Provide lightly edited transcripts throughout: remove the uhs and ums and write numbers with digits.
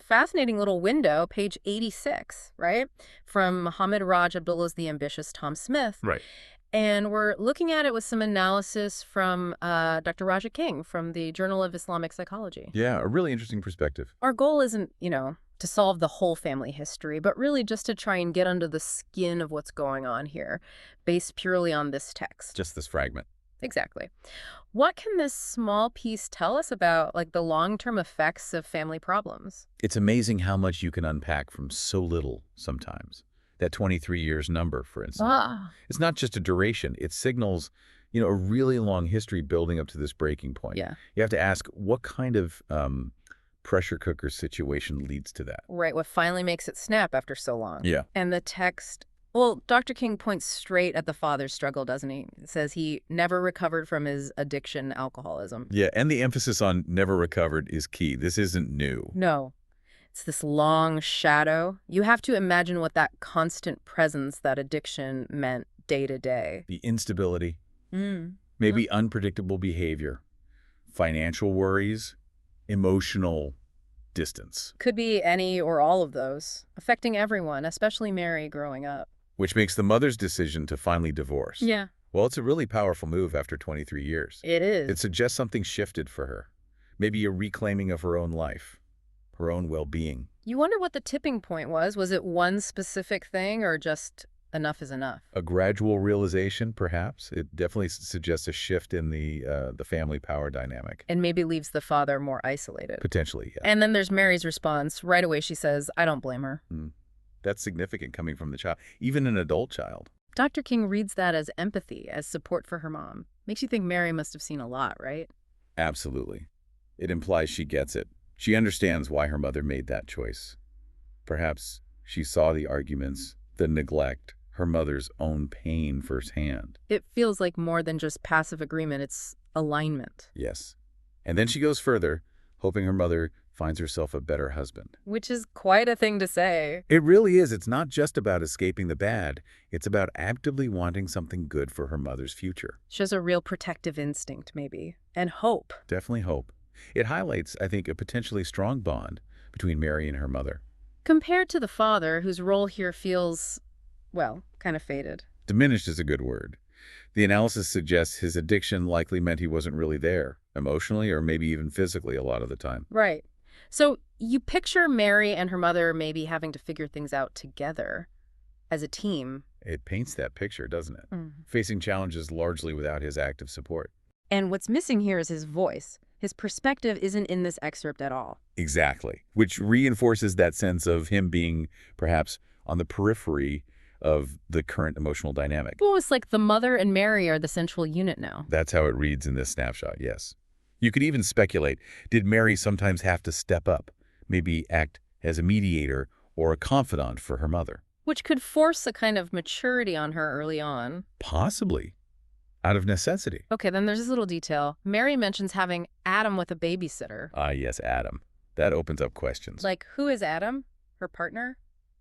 fascinating little window, page 86, right? From Muhammad Raj Abdullah's The Ambitious Tom Smith. Right. And we're looking at it with some analysis from Dr. Raja King from the Journal of Islamic Psychology. Yeah, a really interesting perspective. Our goal isn't, to solve the whole family history, but really just to try and get under the skin of what's going on here, based purely on this text. Just this fragment. Exactly. What can this small piece tell us about, like, the long-term effects of family problems? It's amazing how much you can unpack from so little sometimes. That 23 years number, for instance. Ah, It's not just a duration. It signals, a really long history building up to this breaking point. yeah. You have to ask what kind of pressure cooker situation leads to that. Right, what finally makes it snap after so long. Yeah. And the text, well, Dr. King points straight at the father's struggle, doesn't he? It says he never recovered from his addiction, alcoholism. Yeah, and the emphasis on never recovered is key. This isn't new. No, it's this long shadow. You have to imagine what that constant presence, that addiction meant day to day. The instability, Mm. maybe unpredictable behavior, financial worries, emotional distance, Could be any or all of those, affecting everyone, especially Mary growing up. which makes the mother's decision to finally divorce. Yeah, Well, it's a really powerful move after 23 years. it is. It suggests something shifted for her. Maybe a reclaiming of her own life, her own well-being. You wonder what the tipping point was. Was it one specific thing or just enough is enough? A gradual realization, perhaps. It definitely suggests a shift in the family power dynamic. And maybe leaves the father more isolated. Potentially, yeah. And then there's Mary's response. Right away she says, I don't blame her. That's significant coming from the child, even an adult child. Dr. King reads that as empathy, as support for her mom. Makes you think Mary must have seen a lot, right? Absolutely. It implies she gets it. She understands why her mother made that choice. Perhaps she saw the arguments, the neglect, her mother's own pain firsthand. It feels like more than just passive agreement. It's alignment, Yes. And then she goes further, hoping her mother finds herself a better husband. which is quite a thing to say. It really is. It's not just about escaping the bad. It's about actively wanting something good for her mother's future. Shows a real protective instinct, maybe, and hope. Definitely hope. It highlights, I think, a potentially strong bond between Mary and her mother. Compared to the father, whose role here feels, well, kind of faded. Diminished is a good word. The analysis suggests his addiction likely meant he wasn't really there, emotionally or maybe even physically a lot of the time. Right. So you picture Mary and her mother maybe having to figure things out together as a team. It paints that picture, doesn't it? Facing challenges largely without his active support. And what's missing here is his voice. His perspective isn't in this excerpt at all. Exactly. Which reinforces that sense of him being perhaps on the periphery of the current emotional dynamic. Well, it's like the mother and Mary are the central unit now. That's how it reads in this snapshot, yes. You could even speculate, did Mary sometimes have to step up, maybe act as a mediator or a confidant for her mother? Which could force a kind of maturity on her early on. Possibly. Out of necessity. Okay, then there's this little detail. Mary mentions having Adam with a babysitter. Ah, yes, Adam. That opens up questions. Like, who is Adam? Her partner?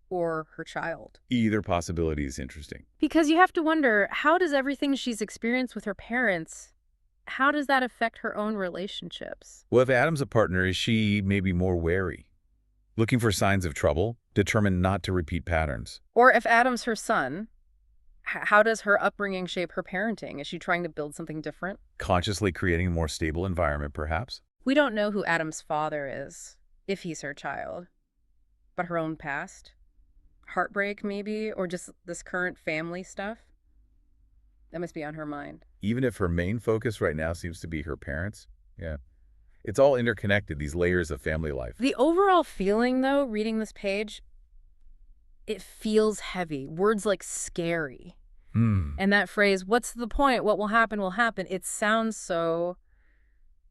Or her child? Either possibility is interesting. Because you have to wonder, how does everything she's experienced with her parents, how does that affect her own relationships? Well, if Adam's a partner, is she maybe more wary? Looking for signs of trouble, determined not to repeat patterns. Or if Adam's her son, how does her upbringing shape her parenting? Is she trying to build something different? Consciously creating a more stable environment, perhaps? We don't know who Adam's father is, if he's her child. But her own past? Heartbreak, maybe? Or just this current family stuff? That must be on her mind. Even if her main focus right now seems to be her parents? Yeah. It's all interconnected, these layers of family life. The overall feeling, though, reading this page, it feels heavy. Words like scary. And that phrase, what's the point? What will happen will happen. It sounds so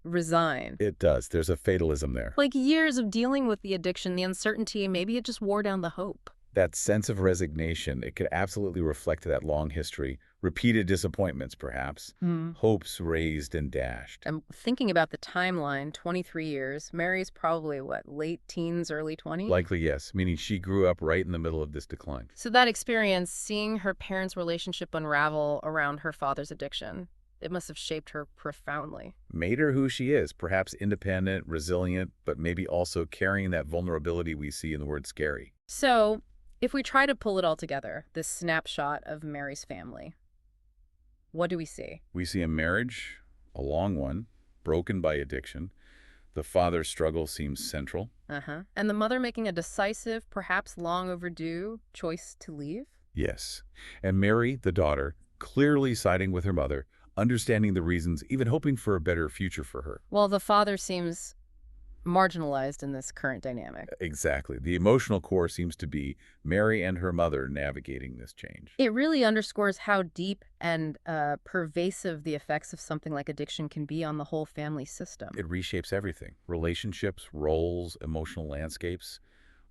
resigned. It does. There's a fatalism there. Like years of dealing with the addiction, the uncertainty, maybe it just wore down the hope. That sense of resignation, it could absolutely reflect that long history. Repeated disappointments, perhaps. Hopes raised and dashed. I'm thinking about the timeline, 23 years. Mary's probably, what, late teens, early 20s? Likely, yes, meaning she grew up right in the middle of this decline. So that experience, seeing her parents' relationship unravel around her father's addiction, It must have shaped her profoundly. Made her who she is, perhaps independent, resilient, but maybe also carrying that vulnerability we see in the word scary. So, if we try to pull it all together, this snapshot of Mary's family, what do we see? We see a marriage, a long one, broken by addiction. The father's struggle seems central. And the mother making a decisive, perhaps long overdue, choice to leave? Yes. And Mary, the daughter, clearly siding with her mother, understanding the reasons, even hoping for a better future for her. Well, the father seems marginalized in this current dynamic. Exactly. The emotional core seems to be Mary and her mother navigating this change. It really underscores how deep and pervasive the effects of something like addiction can be on the whole family system. It reshapes everything. Relationships, roles, emotional landscapes,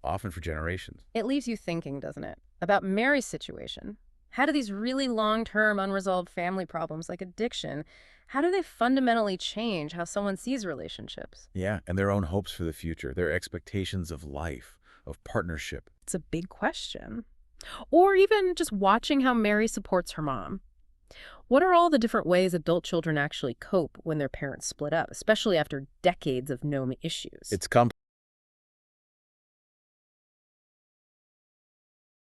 often for generations. It leaves you thinking, doesn't it, about Mary's situation. How do these really long-term unresolved family problems like addiction, how do they fundamentally change how someone sees relationships? Yeah, and their own hopes for the future, their expectations of life, of partnership. It's a big question. Or even just watching how Mary supports her mom. What are all the different ways adult children actually cope when their parents split up, especially after decades of known issues? It's complex.